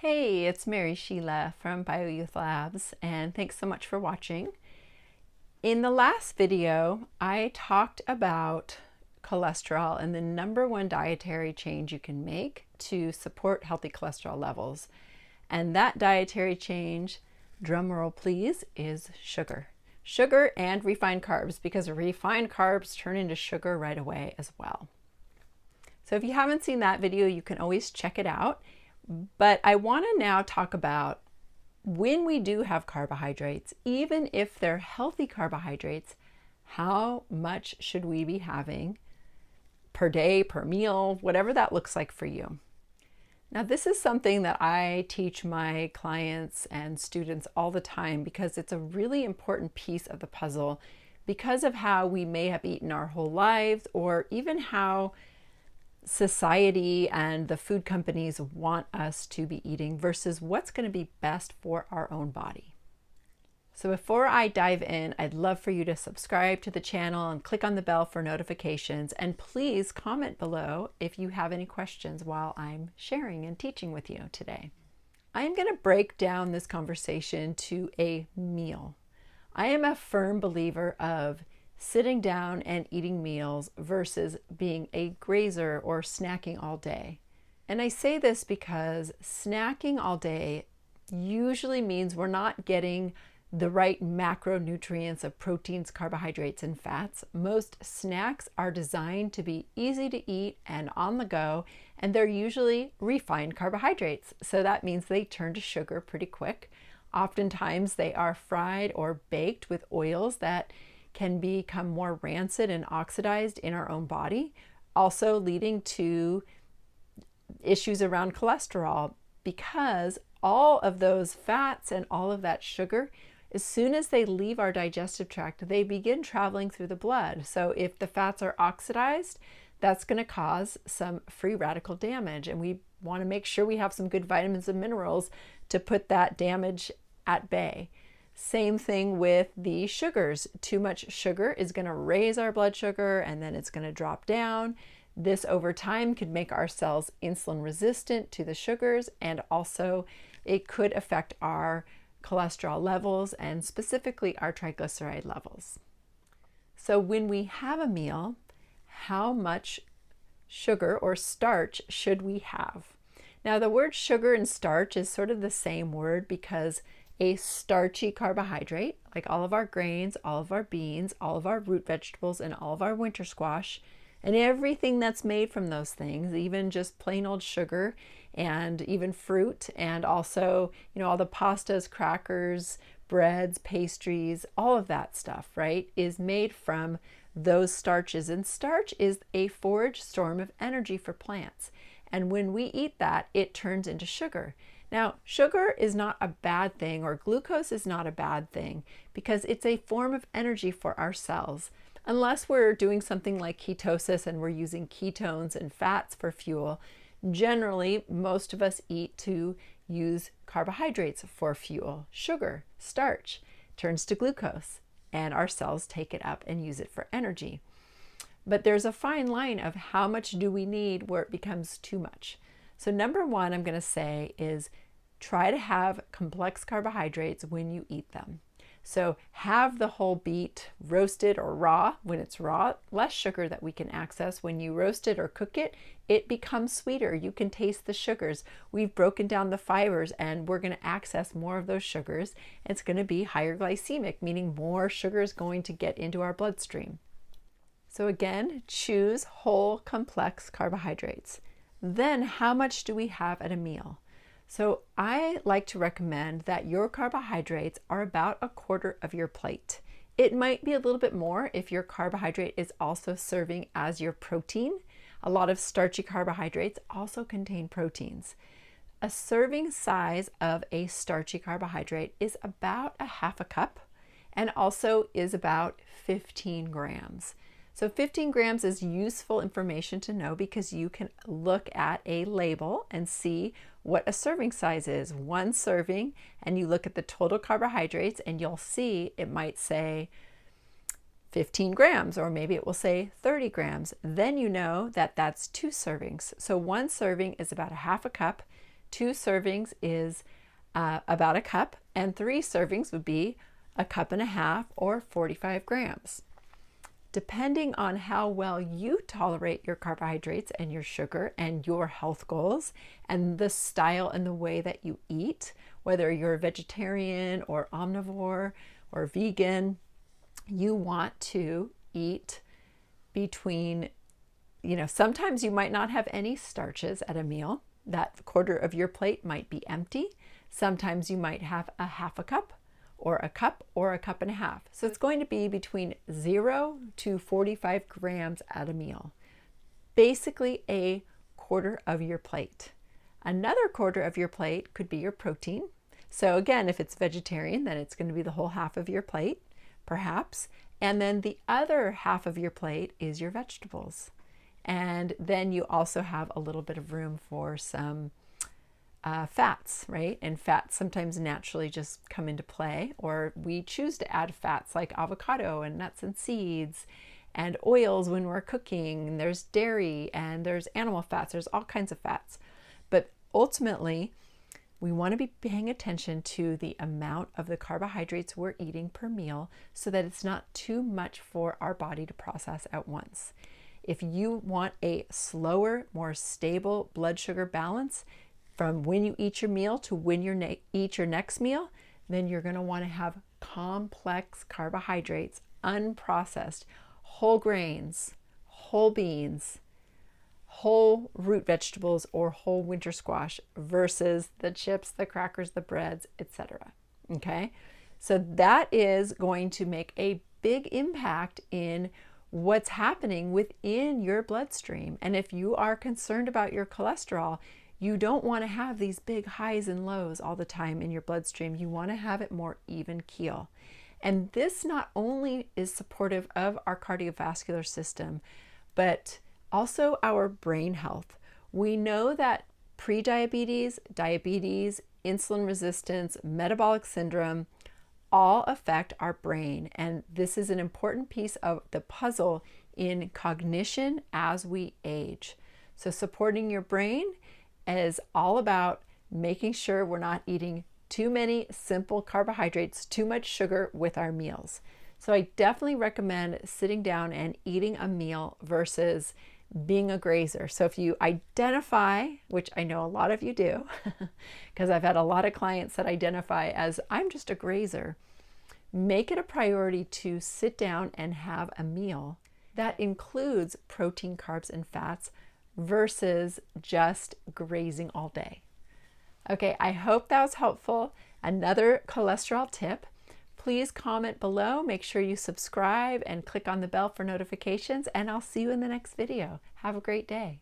Hey, it's Mary Sheila from BioYouth Labs, and thanks so much for watching. In the last video, I talked about cholesterol and the number one dietary change you can make to support healthy cholesterol levels. And that dietary change, drum roll please, is sugar. Sugar and refined carbs, because refined carbs turn into sugar right away as well. So if you haven't seen that video, you can always check it out. But I want to now talk about when we do have carbohydrates, even if they're healthy carbohydrates, how much should we be having per day, per meal, whatever that looks like for you. Now, this is something that I teach my clients and students all the time because it's a really important piece of the puzzle because of how we may have eaten our whole lives, or even how society and the food companies want us to be eating versus what's going to be best for our own body. So before I dive in, I'd love for you to subscribe to the channel and click on the bell for notifications, and please comment below if you have any questions while I'm sharing and teaching with you today. I'm going to break down this conversation to a meal. I am a firm believer of sitting down and eating meals versus being a grazer or snacking all day. And I say this because snacking all day usually means we're not getting the right macronutrients of proteins, carbohydrates, and fats. Most snacks are designed to be easy to eat and on the go, and they're usually refined carbohydrates. So that means they turn to sugar pretty quick. Oftentimes they are fried or baked with oils that can become more rancid and oxidized in our own body, also leading to issues around cholesterol, because all of those fats and all of that sugar, as soon as they leave our digestive tract, they begin traveling through the blood. So if the fats are oxidized, that's going to cause some free radical damage, and we want to make sure we have some good vitamins and minerals to put that damage at bay. Same thing with the sugars. Too much sugar is going to raise our blood sugar, and then it's going to drop down. This over time could make our cells insulin resistant to the sugars, and also it could affect our cholesterol levels and specifically our triglyceride levels. So when we have a meal, how much sugar or starch should we have? Now, the word sugar and starch is sort of the same word, because a starchy carbohydrate, like all of our grains, all of our beans, all of our root vegetables, and all of our winter squash, and everything that's made from those things, even just plain old sugar and even fruit, and also, all the pastas, crackers, breads, pastries, all of that stuff, right, is made from those starches. And starch is a forage storm of energy for plants. And when we eat that, it turns into sugar. Now, sugar is not a bad thing, or glucose is not a bad thing, because it's a form of energy for our cells. Unless we're doing something like ketosis and we're using ketones and fats for fuel, generally most of us eat to use carbohydrates for fuel. Sugar, starch, turns to glucose, and our cells take it up and use it for energy. But there's a fine line of how much do we need where it becomes too much. So number one, I'm going to say, is try to have complex carbohydrates when you eat them. So have the whole beet roasted or raw. When it's raw, less sugar that we can access. When you roast it or cook it, it becomes sweeter. You can taste the sugars. We've broken down the fibers, and we're going to access more of those sugars. It's going to be higher glycemic, meaning more sugar is going to get into our bloodstream. So again, choose whole complex carbohydrates. Then how much do we have at a meal? So I like to recommend that your carbohydrates are about a quarter of your plate. It might be a little bit more if your carbohydrate is also serving as your protein. A lot of starchy carbohydrates also contain proteins. A serving size of a starchy carbohydrate is about a half a cup, and also is about 15 grams. So 15 grams is useful information to know, because you can look at a label and see what a serving size is. One serving, and you look at the total carbohydrates, and you'll see it might say 15 grams, or maybe it will say 30 grams. Then you know that that's two servings. So one serving is about a half a cup. 2 servings is about a cup, and 3 servings would be a cup and a half or 45 grams. Depending on how well you tolerate your carbohydrates and your sugar and your health goals and the style and the way that you eat, whether you're a vegetarian or omnivore or vegan, you want to eat between, sometimes you might not have any starches at a meal. That quarter of your plate might be empty. Sometimes you might have a half a cup or a cup and a half. So it's going to be between 0 to 45 grams at a meal. Basically a quarter of your plate. Another quarter of your plate could be your protein. So again, if it's vegetarian, then it's going to be the whole half of your plate, perhaps. And then the other half of your plate is your vegetables. And then you also have a little bit of room for some fats, right? And fats sometimes naturally just come into play, or we choose to add fats like avocado and nuts and seeds and oils when we're cooking. And there's dairy and there's animal fats. There's all kinds of fats. But ultimately, we want to be paying attention to the amount of the carbohydrates we're eating per meal so that it's not too much for our body to process at once. If you want a slower, more stable blood sugar balance from when you eat your meal to when you eat your next meal, then you're going to want to have complex carbohydrates, unprocessed, whole grains, whole beans, whole root vegetables, or whole winter squash versus the chips, the crackers, the breads, etc. Okay? So that is going to make a big impact in what's happening within your bloodstream. And if you are concerned about your cholesterol, you don't want to have these big highs and lows all the time in your bloodstream. You want to have it more even keel. And this not only is supportive of our cardiovascular system, but also our brain health. We know that prediabetes, diabetes, insulin resistance, metabolic syndrome all affect our brain. And this is an important piece of the puzzle in cognition as we age. So supporting your brain is all about making sure we're not eating too many simple carbohydrates, too much sugar with our meals. So I definitely recommend sitting down and eating a meal versus being a grazer. So if you identify, which I know a lot of you do, because I've had a lot of clients that identify as I'm just a grazer, make it a priority to sit down and have a meal that includes protein, carbs, and fats versus just grazing all day. Okay, I hope that was helpful. Another cholesterol tip. Please comment below, make sure you subscribe and click on the bell for notifications, and I'll see you in the next video. Have a great day.